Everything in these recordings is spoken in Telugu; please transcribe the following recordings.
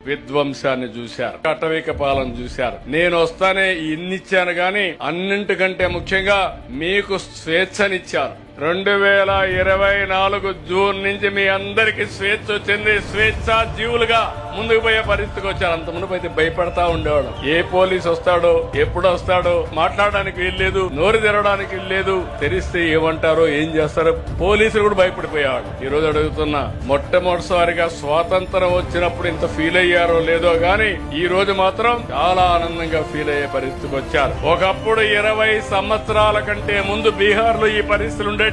విధ్వంసాన్ని చూశారు, అటవిక పాలన చూశారు. నేను వస్తానే ఇన్నిచ్చాను గాని అన్నింటికంటే ముఖ్యంగా మీకు స్వేచ్ఛనిచ్చారు. 2024 జూన్ నుంచి మీ అందరికి స్వేచ్ఛ వచ్చింది. స్వేచ్ఛా జీవులుగా ముందుకు పోయే పరిస్థితికి వచ్చారు. అంత మునుపు అయితే భయపడతా ఉండేవాడు. ఏ పోలీసు వస్తాడో, ఎప్పుడు వస్తాడో, మాట్లాడడానికి వీల్లేదు, నోరు తెరవడానికి వీల్లేదు, తెరిస్తే ఏమంటారో, ఏం చేస్తారో పోలీసులు కూడా భయపడిపోయేవాడు. ఈ రోజు అడుగుతున్నా, మొట్టమొదటిసారిగా స్వాతంత్రం వచ్చినప్పుడు ఇంత ఫీల్ అయ్యారో లేదో గాని ఈ రోజు మాత్రం చాలా ఆనందంగా ఫీల్ అయ్యే పరిస్థితికి వచ్చారు. ఒకప్పుడు 20 సంవత్సరాల కంటే ముందు బీహార్ లో ఈ పరిస్థితులు ఉండే.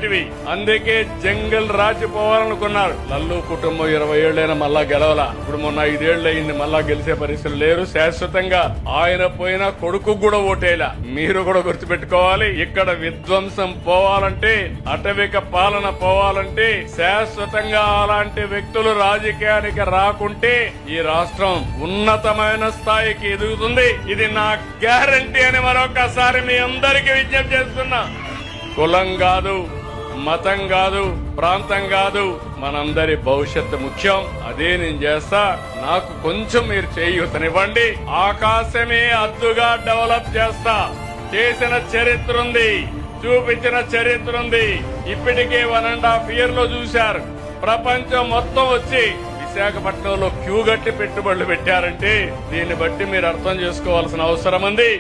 అందుకే జంగల్ రాజుపోవాలనుకున్నారు. లల్లు కుటుంబం 20 ఏళ్లైనా మళ్ళా గెలవలా. ఇప్పుడు మొన్న 5 ఏళ్లు అయింది, మళ్ళా గెలిచే పరిస్థితులు లేరు. శాశ్వతంగా ఆయన పోయినా కొడుకు కూడా ఓటేలా. మీరు కూడా గుర్తుపెట్టుకోవాలి, ఇక్కడ విధ్వంసం పోవాలంటే, అటవిక పాలన పోవాలంటే శాశ్వతంగా అలాంటి వ్యక్తులు రాజకీయానికి రాకుంటే ఈ రాష్ట్రం ఉన్నతమైన స్థాయికి ఎదుగుతుంది. ఇది నా గ్యారంటీ అని మరొకసారి మీ అందరికీ విజ్ఞప్తి చేస్తున్నా. కులం కాదు, మతం కాదు, ప్రాంతం కాదు, మనందరి భవిష్యత్తు ముఖ్యం. అదే నేను చేస్తా. నాకు కొంచెం మీరు చేయూతనివ్వండి. ఆకాశమే అద్దుగా డెవలప్ చేస్తా. చేసిన చరిత్ర ఉంది, చూపించిన చరిత్ర ఉంది. ఇప్పటికే 1.5 year లో చూశారు. ప్రపంచం మొత్తం వచ్చి విశాఖపట్నంలో క్యూ గట్టి పెట్టుబడులు పెట్టారంటే దీన్ని బట్టి మీరు అర్థం చేసుకోవాల్సిన అవసరం ఉంది.